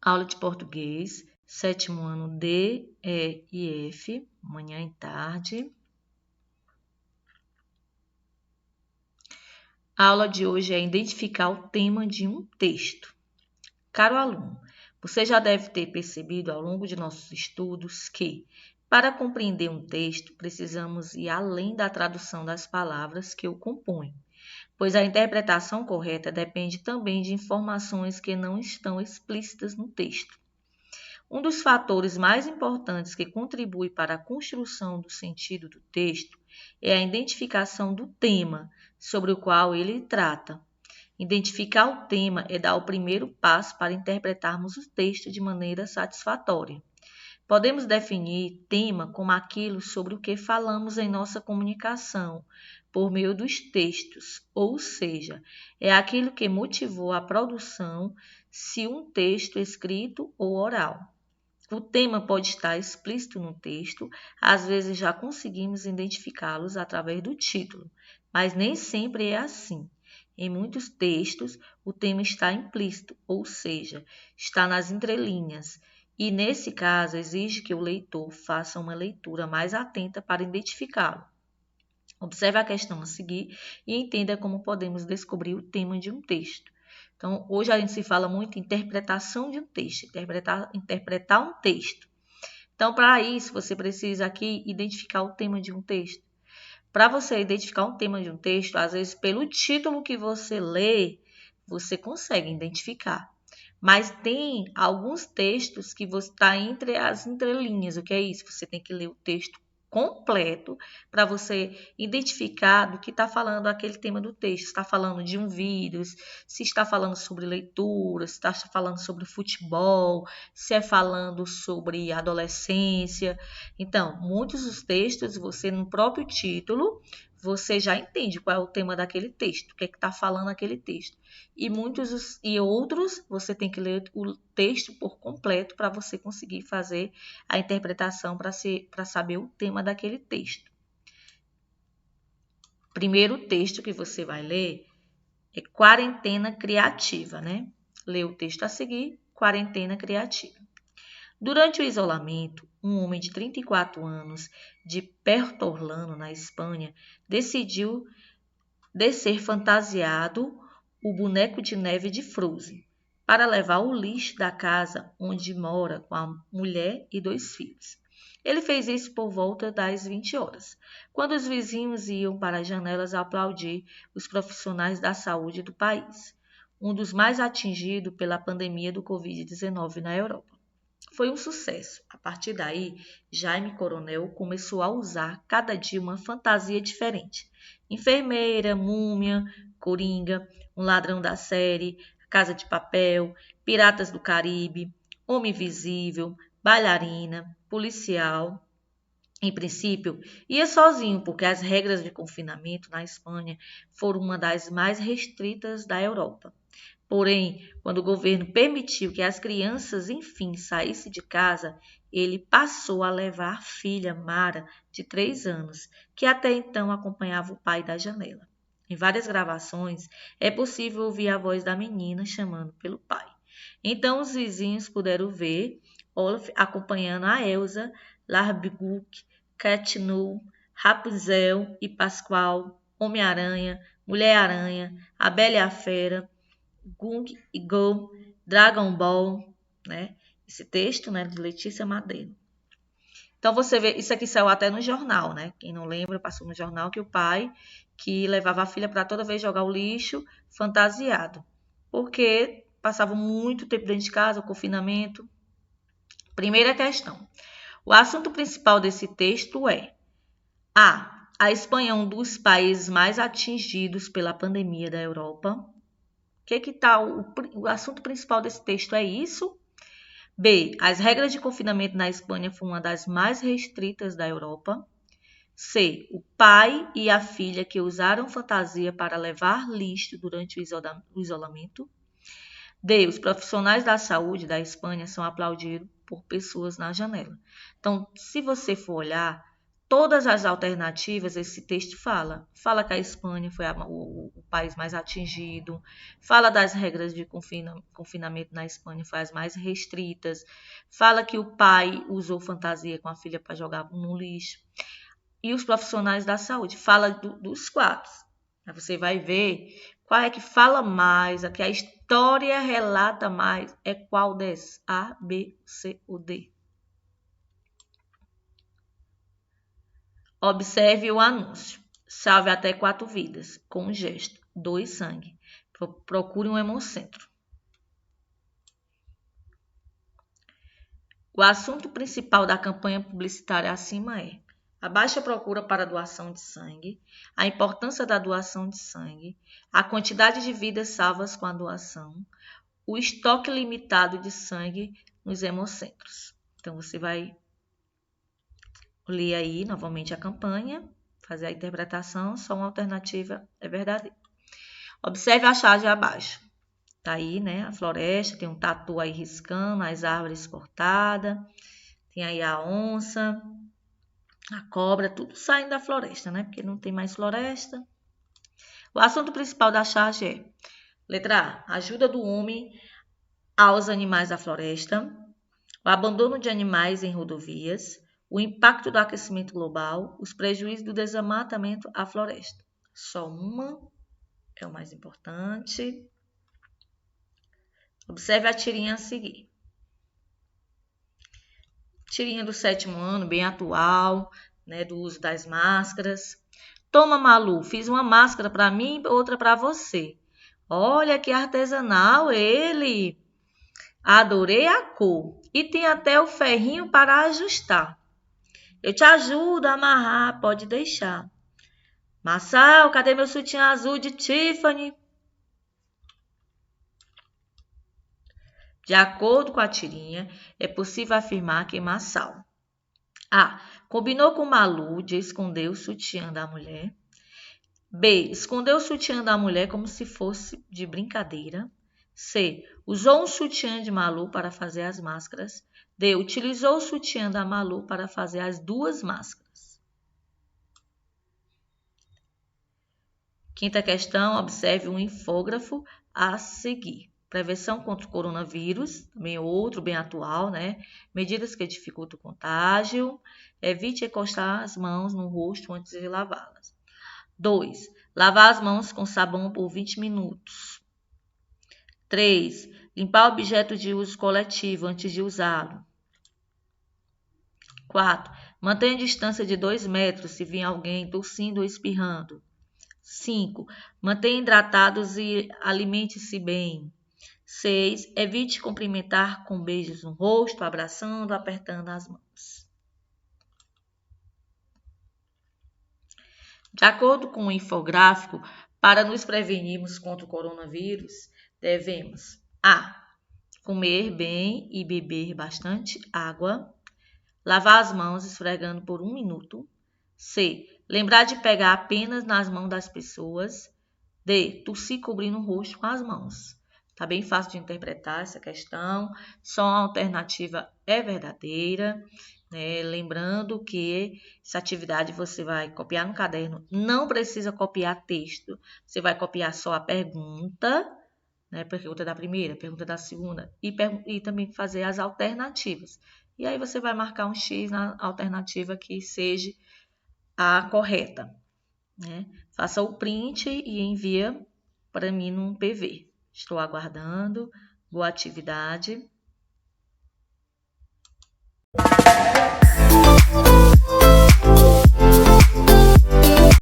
Aula de português, sétimo ano D, E e F, manhã e tarde. A aula de hoje é identificar o tema de um texto. Caro aluno, você já deve ter percebido ao longo de nossos estudos que, para compreender um texto, precisamos ir além da tradução das palavras que o compõem, pois a interpretação correta depende também de informações que não estão explícitas no texto. Um dos fatores mais importantes que contribui para a construção do sentido do texto é a identificação do tema sobre o qual ele trata. Identificar o tema é dar o primeiro passo para interpretarmos o texto de maneira satisfatória. Podemos definir tema como aquilo sobre o que falamos em nossa comunicação por meio dos textos, ou seja, é aquilo que motivou a produção, se um texto escrito ou oral. O tema pode estar explícito no texto, às vezes já conseguimos identificá-los através do título, mas nem sempre é assim. Em muitos textos, o tema está implícito, ou seja, está nas entrelinhas, e nesse caso exige que o leitor faça uma leitura mais atenta para identificá-lo. Observe a questão a seguir e entenda como podemos descobrir o tema de um texto. Então, hoje a gente se fala muito em interpretação de um texto, interpretar um texto. Então, para isso, você precisa aqui identificar o tema de um texto. Para você identificar um tema de um texto, às vezes, pelo título que você lê, você consegue identificar. Mas tem alguns textos que você está entre as entrelinhas. O que é isso? Você tem que ler o texto completo para você identificar do que está falando aquele tema do texto. Se está falando de um vírus, se está falando sobre leitura, se está falando sobre futebol, se é falando sobre adolescência. Então, muitos dos textos, você no próprio título, você já entende qual é o tema daquele texto, o que é que está falando aquele texto. E outros, você tem que ler o texto por completo para você conseguir fazer a interpretação para saber o tema daquele texto. Primeiro texto que você vai ler é Quarentena Criativa, né? Lê o texto a seguir, Quarentena Criativa. Durante o isolamento, um homem de 34 anos de Pertorlano, na Espanha, decidiu descer fantasiado o boneco de neve de Frozen para levar o lixo da casa onde mora com a mulher e 2 filhos. Ele fez isso por volta das 20 horas, quando os vizinhos iam para as janelas aplaudir os profissionais da saúde do país, um dos mais atingidos pela pandemia do Covid-19 na Europa. Foi um sucesso. A partir daí, Jaime Coronel começou a usar cada dia uma fantasia diferente. Enfermeira, múmia, coringa, um ladrão da série, Casa de Papel, Piratas do Caribe, Homem Invisível, bailarina, policial. Em princípio, ia sozinho, porque as regras de confinamento na Espanha foram uma das mais restritas da Europa. Porém, quando o governo permitiu que as crianças, enfim, saíssem de casa, ele passou a levar a filha Mara, de 3 anos, que até então acompanhava o pai da janela. Em várias gravações, é possível ouvir a voz da menina chamando pelo pai. Então, os vizinhos puderam ver Olaf acompanhando a Elsa, Larbiguck, Katnu, Rapunzel e Pascoal, Homem-Aranha, Mulher-Aranha, a Bela e a Fera, Gung e Go, Dragon Ball, né? Esse texto, né, de Letícia Madeira. Então você vê, isso aqui saiu até no jornal, né? Quem não lembra, passou no jornal que o pai que levava a filha para toda vez jogar o lixo fantasiado, porque passava muito tempo dentro de casa, o confinamento. Primeira questão. O assunto principal desse texto é: A Espanha é um dos países mais atingidos pela pandemia da Europa. Que tá o assunto principal desse texto é isso? B. As regras de confinamento na Espanha foram uma das mais restritas da Europa. C. O pai e a filha que usaram fantasia para levar lixo durante o isolamento. D. Os profissionais da saúde da Espanha são aplaudidos por pessoas na janela. Então, se você for olhar, todas as alternativas, esse texto fala. Fala que a Espanha foi o país mais atingido, fala das regras de confinamento na Espanha, foi as mais restritas, fala que o pai usou fantasia com a filha para jogar no lixo. E os profissionais da saúde, fala dos 4. Aí você vai ver qual é que fala mais, a que a história relata mais, é qual desses? A, B, C ou D? Observe o anúncio. Salve até 4 vidas, com um gesto. Doe sangue. Procure um hemocentro. O assunto principal da campanha publicitária acima é a baixa procura para doação de sangue, a importância da doação de sangue, a quantidade de vidas salvas com a doação, o estoque limitado de sangue nos hemocentros. Então, você vai ler aí novamente a campanha, fazer a interpretação, só uma alternativa é verdadeira. Observe a charge abaixo. Tá aí, né? A floresta, tem um tatu aí riscando, as árvores cortadas, tem aí a onça, a cobra, tudo saindo da floresta, né? Porque não tem mais floresta. O assunto principal da charge é: letra A, ajuda do homem aos animais da floresta, o abandono de animais em rodovias, o impacto do aquecimento global, os prejuízos do desmatamento à floresta. Só uma é o mais importante. Observe a tirinha a seguir. Tirinha do 7º ano, bem atual, né, do uso das máscaras. Toma, Malu, fiz uma máscara para mim e outra para você. Olha que artesanal ele! Adorei a cor. E tem até o ferrinho para ajustar. Eu te ajudo a amarrar, pode deixar. Marçal, cadê meu sutiã azul de Tiffany? De acordo com a tirinha, é possível afirmar que Marçal A. Combinou com Malu de esconder o sutiã da mulher. B. Escondeu o sutiã da mulher como se fosse de brincadeira. C. Usou um sutiã de Malu para fazer as máscaras. D. Utilizou o sutiã da Malu para fazer as 2 máscaras. Quinta questão, observe um infógrafo a seguir. Prevenção contra o coronavírus, também outro bem atual, né? Medidas que dificultam o contágio. Evite encostar as mãos no rosto antes de lavá-las. 2. Lavar as mãos com sabão por 20 minutos. 3. Limpar objeto de uso coletivo antes de usá-lo. 4. Mantenha a distância de 2 metros se vir alguém tossindo ou espirrando. 5. Mantenha hidratados e alimente-se bem. 6. Evite cumprimentar com beijos no rosto, abraçando, apertando as mãos. De acordo com o infográfico, para nos prevenirmos contra o coronavírus, devemos A. Comer bem e beber bastante água. Lavar as mãos esfregando por 1 minuto. C. Lembrar de pegar apenas nas mãos das pessoas. D. Tossir cobrindo o rosto com as mãos. Tá bem fácil de interpretar essa questão. Só a alternativa é verdadeira. Né? Lembrando que essa atividade você vai copiar no caderno. Não precisa copiar texto. Você vai copiar só a pergunta, né? Pergunta da primeira, pergunta da segunda. E também fazer as alternativas. E aí você vai marcar um X na alternativa que seja a correta. Né? Faça o print e envia para mim num PV. Estou aguardando. Boa atividade.